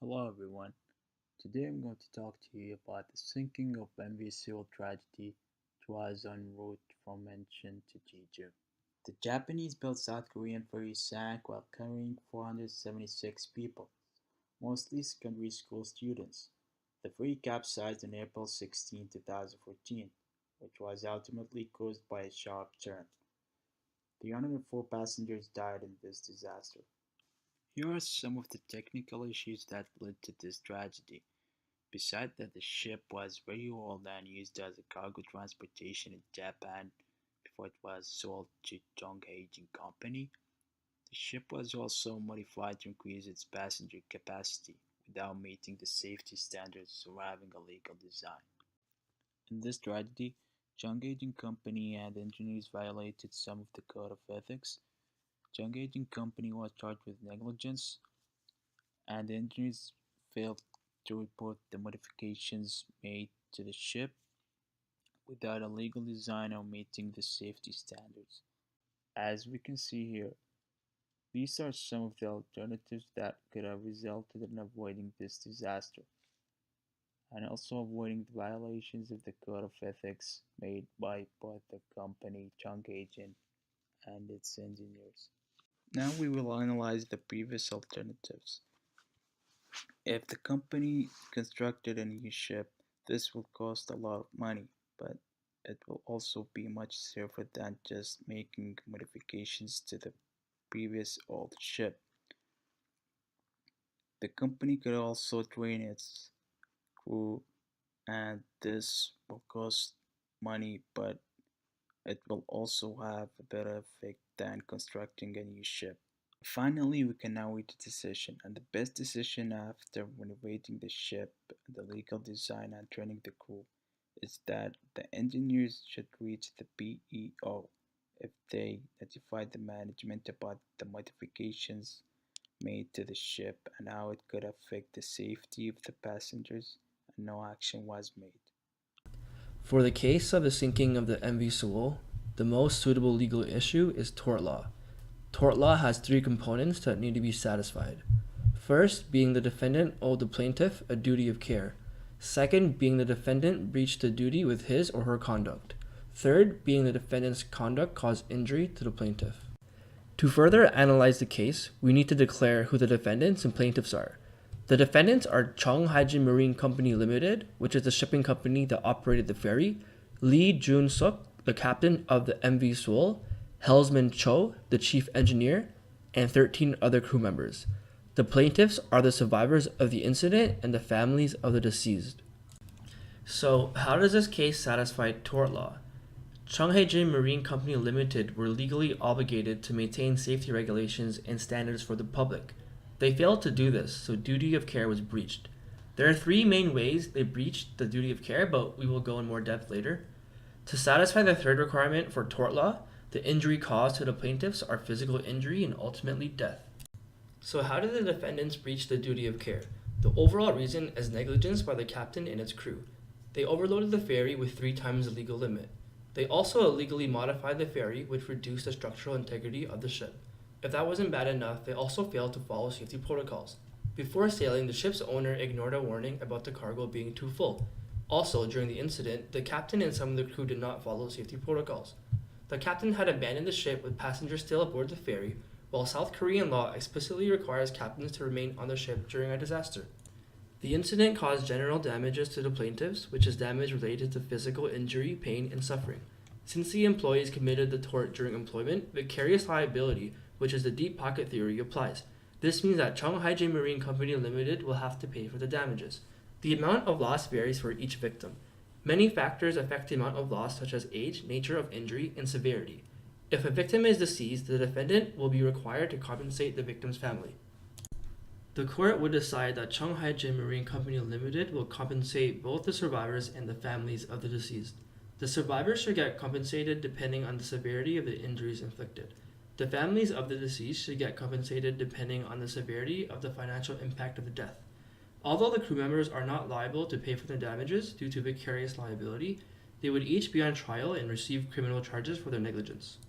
Hello everyone. Today I'm going to talk to you about the sinking of MV Sewol tragedy, which was en route from Incheon to Jeju. The Japanese-built South Korean ferry sank while carrying 476 people, mostly secondary school students. The ferry capsized on April 16, 2014, which was ultimately caused by a sharp turn. 304 passengers died in this disaster. Here are some of the technical issues that led to this tragedy. Besides that, the ship was very old and used as a cargo transportation in Japan before it was sold to Chonghae Company. The ship was also modified to increase its passenger capacity without meeting the safety standards or having a legal design. In this tragedy, Chonghae Company and engineers violated some of the code of ethics. Chonghae Company was charged with negligence, and the engineers failed to report the modifications made to the ship without a legal design or meeting the safety standards. As we can see here, these are some of the alternatives that could have resulted in avoiding this disaster, and also avoiding the violations of the code of ethics made by both the company Chongqing and its engineers. Now we will analyze the previous alternatives. If the company constructed a new ship, this will cost a lot of money, but it will also be much safer than just making modifications to the previous old ship. The company could also train its crew, and this will cost money, but it will also have a better effect than constructing a new ship. Finally, we can now reach a decision, and the best decision after renovating the ship, the legal design, and training the crew is that the engineers should reach the PEO if they notify the management about the modifications made to the ship and how it could affect the safety of the passengers, and no action was made. For the case of the sinking of the MV Sewol, the most suitable legal issue is tort law. Tort law has three components that need to be satisfied. First, being the defendant owed the plaintiff a duty of care. Second, being the defendant breached the duty with his or her conduct. Third, being the defendant's conduct caused injury to the plaintiff. To further analyze the case, we need to declare who the defendants and plaintiffs are. The defendants are Chung Haijin Marine Company Limited, which is the shipping company that operated the ferry, Lee Jun-suk, the captain of the MV Sewol, Helsman Cho, the chief engineer, and 13 other crew members. The plaintiffs are the survivors of the incident and the families of the deceased. So, how does this case satisfy tort law? Chonghae Marine Company Limited were legally obligated to maintain safety regulations and standards for the public. They failed to do this, so duty of care was breached. There are three main ways they breached the duty of care, but we will go in more depth later. To satisfy the third requirement for tort law, the injury caused to the plaintiffs are physical injury and ultimately death. So how did the defendants breach the duty of care? The overall reason is negligence by the captain and its crew. They overloaded the ferry with 3 times the legal limit. They also illegally modified the ferry, which reduced the structural integrity of the ship. If that wasn't bad enough, they also failed to follow safety protocols. Before sailing, the ship's owner ignored a warning about the cargo being too full. Also, during the incident, the captain and some of the crew did not follow safety protocols. The captain had abandoned the ship with passengers still aboard the ferry, while South Korean law explicitly requires captains to remain on the ship during a disaster. The incident caused general damages to the plaintiffs, which is damage related to physical injury, pain, and suffering. Since the employees committed the tort during employment, vicarious liability, which is the deep pocket theory, applies. This means that Chung Haijin Marine Company Limited will have to pay for the damages. The amount of loss varies for each victim. Many factors affect the amount of loss, such as age, nature of injury, and severity. If a victim is deceased, the defendant will be required to compensate the victim's family. The court would decide that Chung Haijin Marine Company Limited will compensate both the survivors and the families of the deceased. The survivors should get compensated depending on the severity of the injuries inflicted. The families of the deceased should get compensated depending on the severity of the financial impact of the death. Although the crew members are not liable to pay for the damages due to vicarious liability, they would each be on trial and receive criminal charges for their negligence.